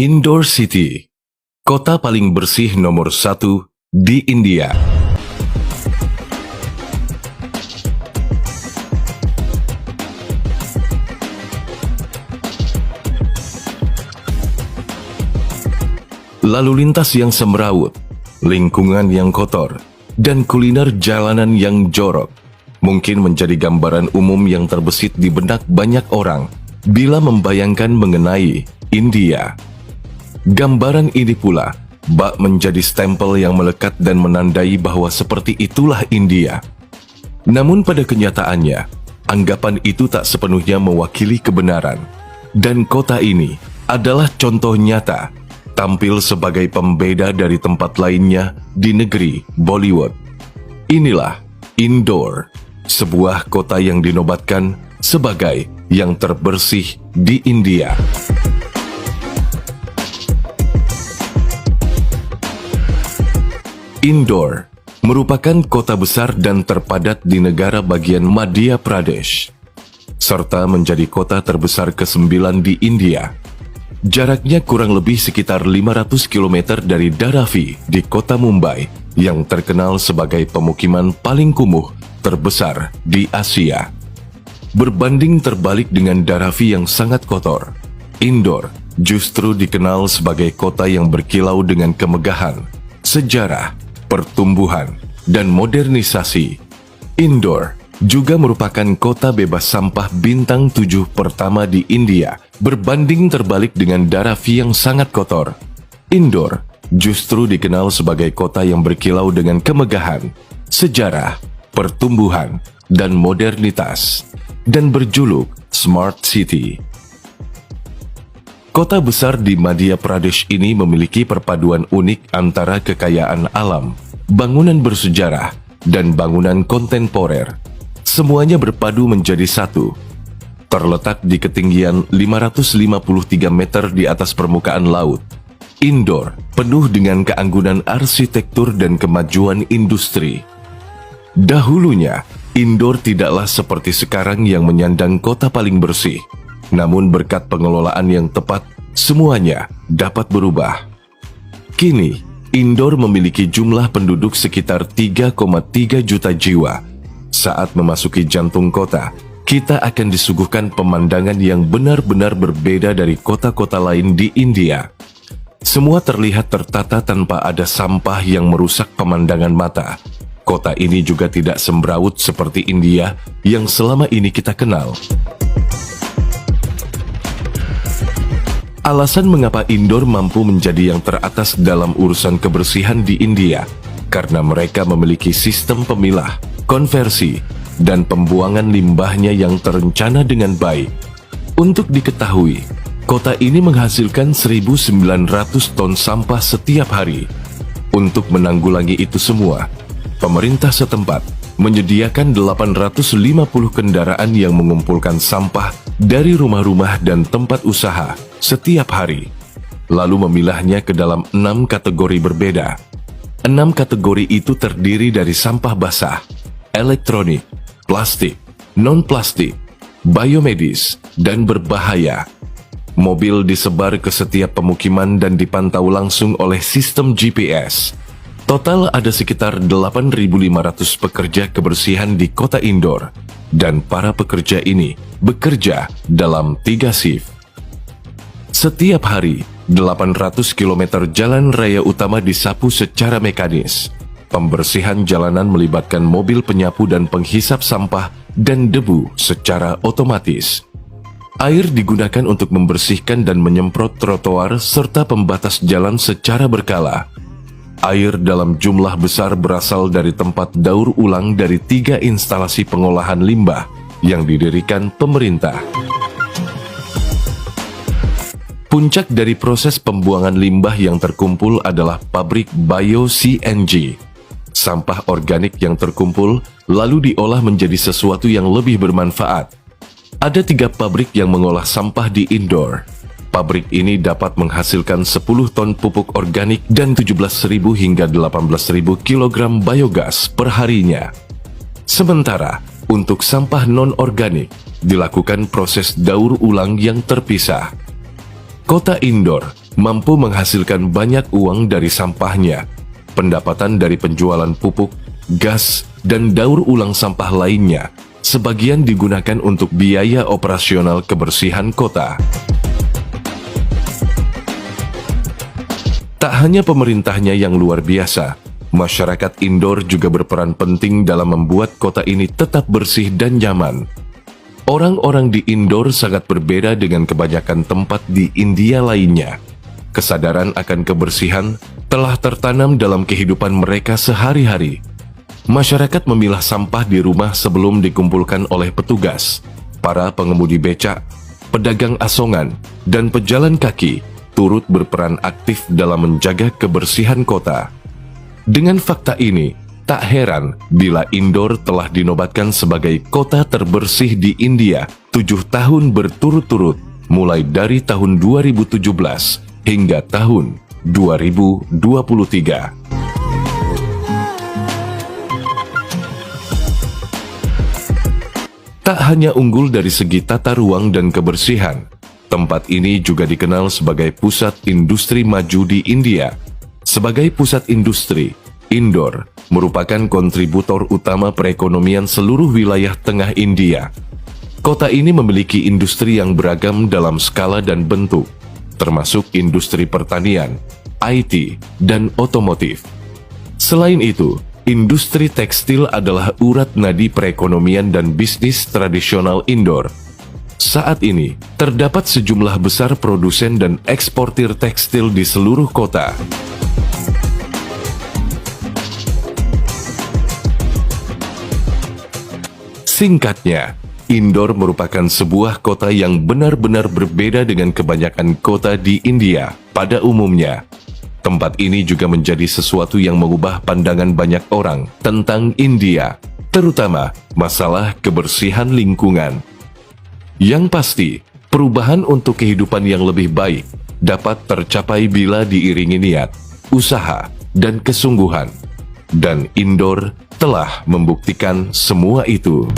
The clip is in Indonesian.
Indore City, kota paling bersih nomor 1 di India. Lalu lintas yang semrawut, lingkungan yang kotor, dan kuliner jalanan yang jorok mungkin menjadi gambaran umum yang terbesit di benak banyak orang bila membayangkan mengenai India. Gambaran ini pula bak menjadi stempel yang melekat dan menandai bahwa seperti itulah India. Namun pada kenyataannya, anggapan itu tak sepenuhnya mewakili kebenaran. Dan kota ini adalah contoh nyata, tampil sebagai pembeda dari tempat lainnya di negeri Bollywood. Inilah Indore, sebuah kota yang dinobatkan sebagai yang terbersih di India. Indore merupakan kota besar dan terpadat di negara bagian Madhya Pradesh, serta menjadi kota terbesar ke-9 di India. Jaraknya kurang lebih sekitar 500 km dari Dharavi di kota Mumbai, yang terkenal sebagai pemukiman paling kumuh terbesar di Asia. Berbanding terbalik dengan Dharavi yang sangat kotor, Indore justru dikenal sebagai kota yang berkilau dengan kemegahan, sejarah, pertumbuhan, dan modernisasi. Indore juga merupakan kota bebas sampah bintang 7 pertama di India, berbanding terbalik dengan Dharavi yang sangat kotor. Indore justru dikenal sebagai kota yang berkilau dengan kemegahan, sejarah, pertumbuhan, dan modernitas, dan berjuluk Smart City. Kota besar di Madhya Pradesh ini memiliki perpaduan unik antara kekayaan alam, bangunan bersejarah, dan bangunan kontemporer. Semuanya berpadu menjadi satu. Terletak di ketinggian 553 meter di atas permukaan laut, Indore penuh dengan keanggunan arsitektur dan kemajuan industri. Dahulunya, Indore tidaklah seperti sekarang yang menyandang kota paling bersih. Namun berkat pengelolaan yang tepat, semuanya dapat berubah. Kini, Indore memiliki jumlah penduduk sekitar 3,3 juta jiwa. Saat memasuki jantung kota, kita akan disuguhkan pemandangan yang benar-benar berbeda dari kota-kota lain di India. Semua terlihat tertata tanpa ada sampah yang merusak pemandangan mata. Kota ini juga tidak semrawut seperti India yang selama ini kita kenal. Alasan mengapa Indore mampu menjadi yang teratas dalam urusan kebersihan di India, karena mereka memiliki sistem pemilah, konversi, dan pembuangan limbahnya yang terencana dengan baik. Untuk diketahui, kota ini menghasilkan 1.900 ton sampah setiap hari. Untuk menanggulangi itu semua, pemerintah setempat menyediakan 850 kendaraan yang mengumpulkan sampah dari rumah-rumah dan tempat usaha setiap hari, lalu memilahnya ke dalam 6 kategori berbeda. 6 kategori itu terdiri dari sampah basah, elektronik, plastik, non-plastik, biomedis, dan berbahaya. Mobil disebar ke setiap pemukiman dan dipantau langsung oleh sistem GPS. Total ada sekitar 8.500 pekerja kebersihan di kota Indore, dan para pekerja ini bekerja dalam 3 shift. Setiap hari, 800 km jalan raya utama disapu secara mekanis. Pembersihan jalanan melibatkan mobil penyapu dan penghisap sampah dan debu secara otomatis. Air digunakan untuk membersihkan dan menyemprot trotoar serta pembatas jalan secara berkala. Air dalam jumlah besar berasal dari tempat daur ulang dari 3 instalasi pengolahan limbah yang didirikan pemerintah. Puncak dari proses pembuangan limbah yang terkumpul adalah pabrik Bio-CNG. Sampah organik yang terkumpul lalu diolah menjadi sesuatu yang lebih bermanfaat. Ada 3 pabrik yang mengolah sampah di Indore. Pabrik ini dapat menghasilkan 10 ton pupuk organik dan 17.000 hingga 18.000 kg biogas per harinya. Sementara, untuk sampah non-organik, dilakukan proses daur ulang yang terpisah. Kota Indore mampu menghasilkan banyak uang dari sampahnya, pendapatan dari penjualan pupuk, gas, dan daur ulang sampah lainnya, sebagian digunakan untuk biaya operasional kebersihan kota. Tak hanya pemerintahnya yang luar biasa, masyarakat Indore juga berperan penting dalam membuat kota ini tetap bersih dan nyaman. Orang-orang di Indore sangat berbeda dengan kebanyakan tempat di India lainnya. Kesadaran akan kebersihan telah tertanam dalam kehidupan mereka sehari-hari. Masyarakat memilah sampah di rumah sebelum dikumpulkan oleh petugas. Para pengemudi becak, pedagang asongan, dan pejalan kaki turut berperan aktif dalam menjaga kebersihan kota. Dengan fakta ini, tak heran bila Indore telah dinobatkan sebagai kota terbersih di India 7 tahun berturut-turut, mulai dari tahun 2017 hingga tahun 2023. Tak hanya unggul dari segi tata ruang dan kebersihan, tempat ini juga dikenal sebagai pusat industri maju di India. Sebagai pusat industri, Indore merupakan kontributor utama perekonomian seluruh wilayah tengah India. Kota ini memiliki industri yang beragam dalam skala dan bentuk, termasuk industri pertanian, IT, dan otomotif. Selain itu, industri tekstil adalah urat nadi perekonomian dan bisnis tradisional Indore. Saat ini, terdapat sejumlah besar produsen dan eksportir tekstil di seluruh kota. Singkatnya, Indore merupakan sebuah kota yang benar-benar berbeda dengan kebanyakan kota di India pada umumnya. Tempat ini juga menjadi sesuatu yang mengubah pandangan banyak orang tentang India, terutama masalah kebersihan lingkungan. Yang pasti, perubahan untuk kehidupan yang lebih baik dapat tercapai bila diiringi niat, usaha, dan kesungguhan. Dan Indore telah membuktikan semua itu.